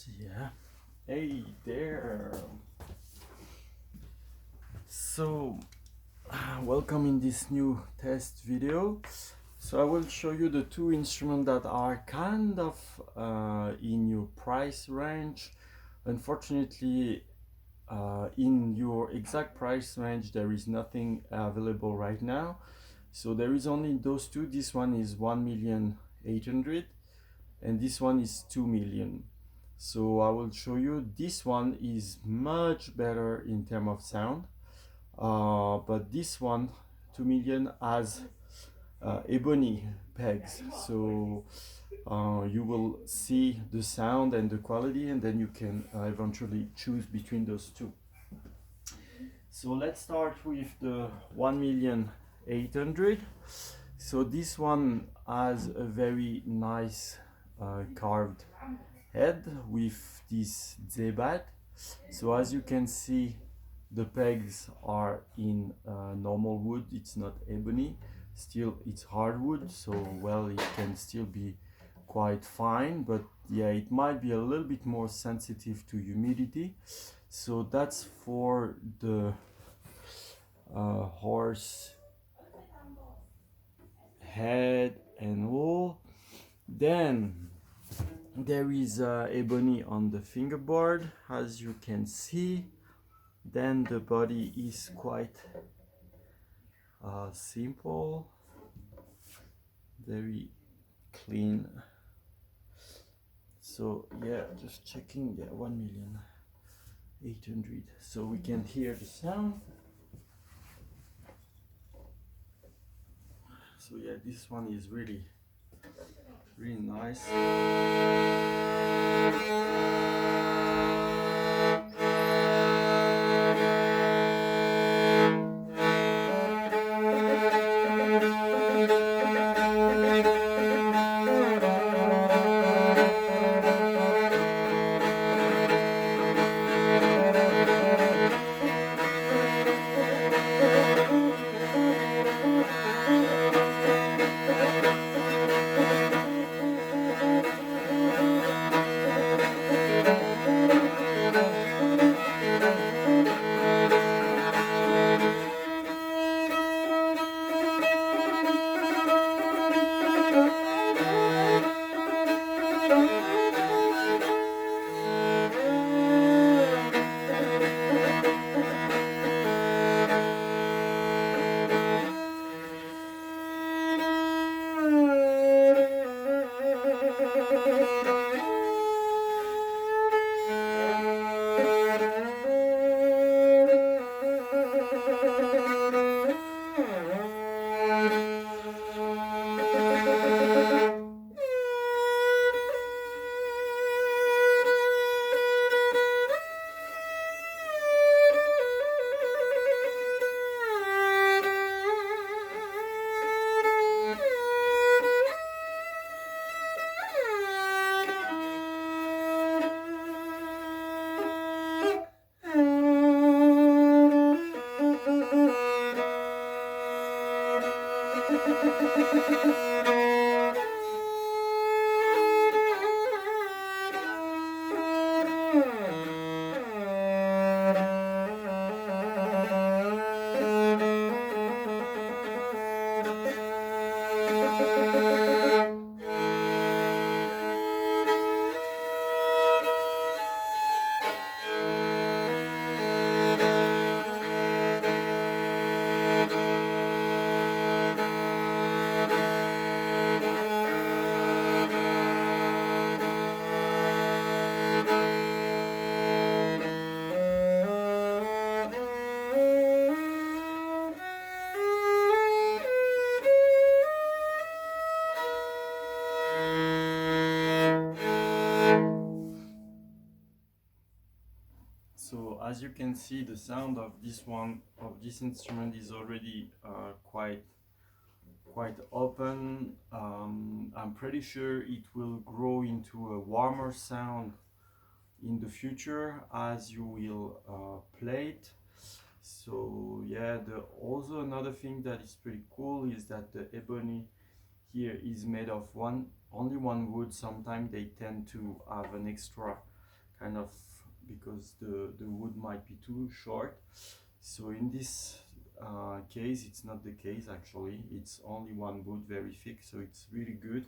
Yeah. Hey there. So, welcome in this new test video. So I will show you the two instruments that are kind of in your price range. Unfortunately, in your exact price range, there is nothing available right now. So there is only those two. This one is 1,800,000 and this one is 2 million. So I will show you this one is much better in terms of sound, but this one 2 million has ebony pegs, so you will see the sound and the quality, and then you can eventually choose between those two. So let's start with the 1,800,000. So this one has a very nice carved head with this zebat. So as you can see, the pegs are in normal wood, it's not ebony. Still, it's hardwood, so well, it can still be quite fine, but yeah, it might be a little bit more sensitive to humidity. So that's for the horse head and wool. Then there is ebony on the fingerboard, as you can see. Then the body is quite simple, very clean. So yeah, just checking, yeah, 1,800,000. So we can hear the sound. So yeah, this one is really nice. So as you can see, the sound of this instrument is already quite open. I'm pretty sure it will grow into a warmer sound in the future as you will play it. So yeah, also another thing that is pretty cool is that the ebony here is made of only one wood. Sometimes they tend to have an extra kind of, because the wood might be too short. So in this case, it's not the case actually. It's only one wood, very thick, so it's really good.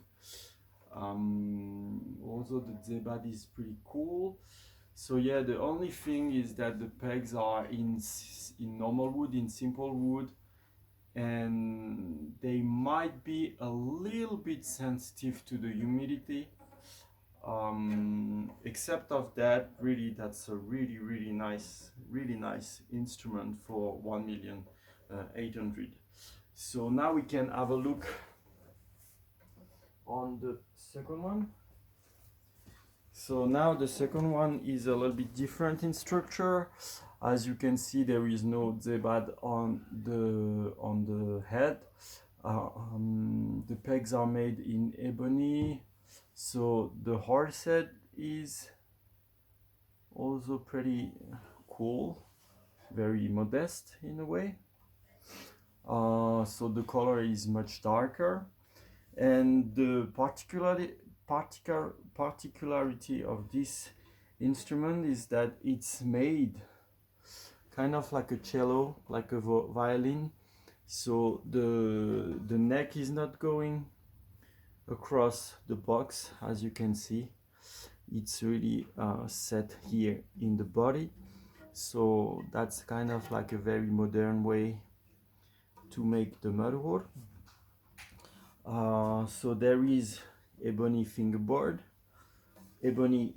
Also the zebad is pretty cool. So yeah, the only thing is that the pegs are in normal wood, in simple wood, and they might be a little bit sensitive to the humidity. Except of that, really, that's a really nice instrument for 1,800,000. So now we can have a look on the second one. So now the second one is a little bit different in structure. As you can see, there is no zebad on the head. The pegs are made in ebony. So the horse head is also pretty cool, very modest in a way. So the color is much darker, and the particularity of this instrument is that it's made kind of like a cello, like a violin. So the neck is not going across the box, as you can see. It's really set here in the body. So that's kind of like a very modern way to make the Morin Khuur. So there is ebony fingerboard, ebony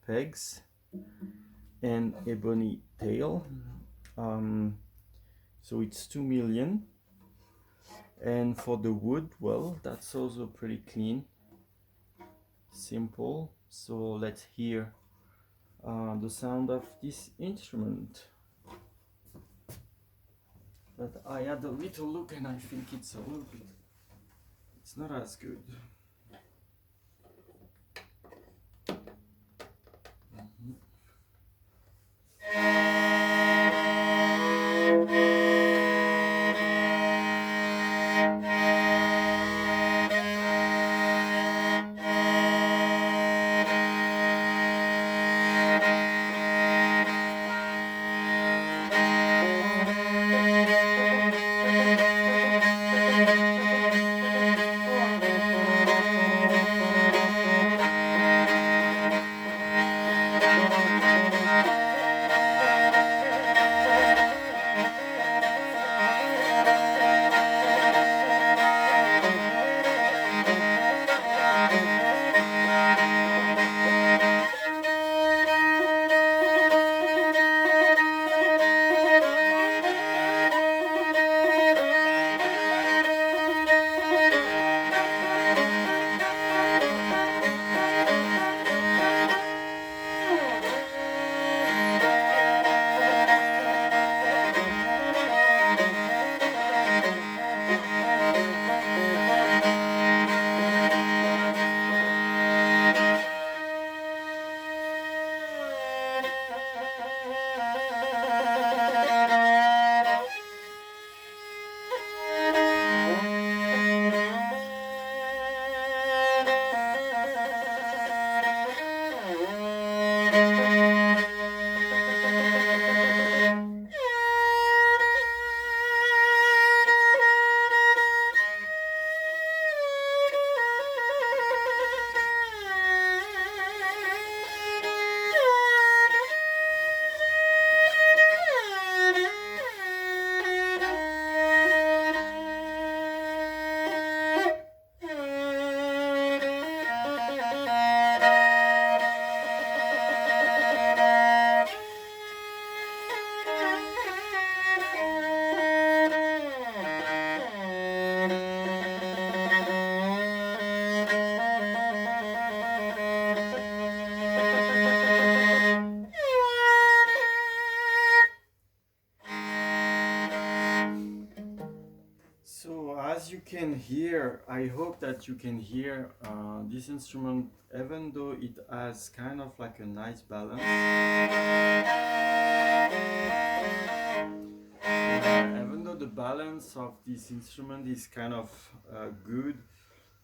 pegs, and ebony tail. So it's 2 million. And for the wood, well, that's also pretty clean, simple. So let's hear the sound of this instrument. But I had a little look and I think it's not as good. So as you can hear, I hope that you can hear this instrument, even though it has kind of like a nice balance. Even though the balance of this instrument is kind of good,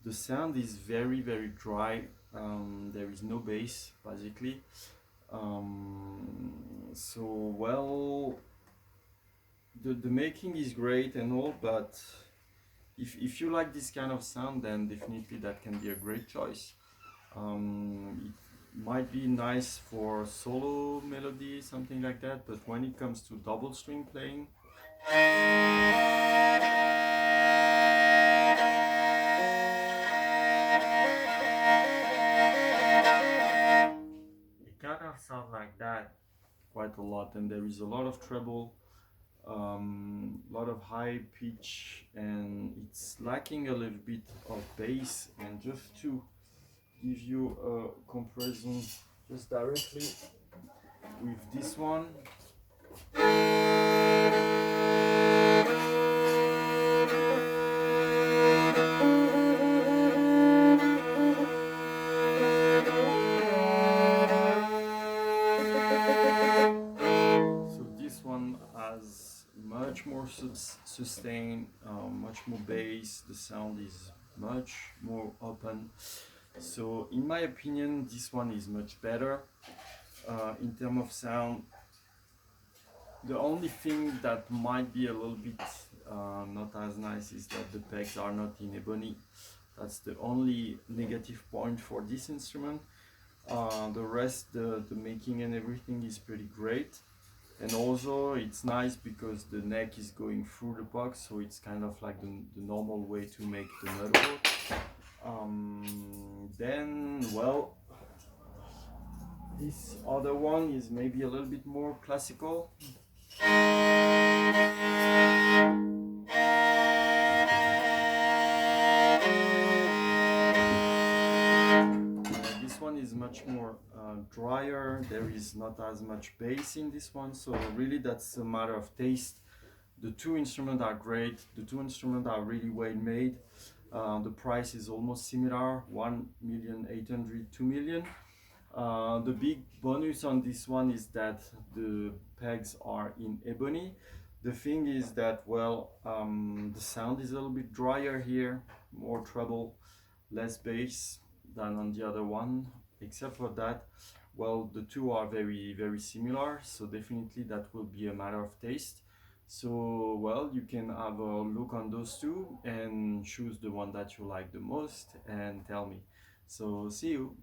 the sound is very dry. There is no bass basically. So well, the making is great and all, but if you like this kind of sound, then definitely that can be a great choice. It might be nice for solo melody, something like that, but when it comes to double string playing, it kind of sounds like that quite a lot, and there is a lot of treble, lot of high pitch, and it's lacking a little bit of bass. And just to give you a comparison just directly with this one, so this one has much more sustain, much more bass, the sound is much more open. So in my opinion, this one is much better in terms of sound. The only thing that might be a little bit not as nice is that the pegs are not in ebony. That's the only negative point for this instrument. The rest, the making and everything is pretty great. And also it's nice because the neck is going through the box, so it's kind of like the normal way to make the motherboard. Then, well, this other one is maybe a little bit more classical. This one is much more drier. There is not as much bass in this one, so really that's a matter of taste. The two instruments are great. The two instruments are really well made. The price is almost similar, 1,800,000, 2 million. The big bonus on this one is that the pegs are in ebony. The thing is that, well, the sound is a little bit drier here, more treble, less bass than on the other one. Except for that, well, the two are very, very similar, so definitely that will be a matter of taste. So, well, you can have a look on those two and choose the one that you like the most and tell me. So, see you.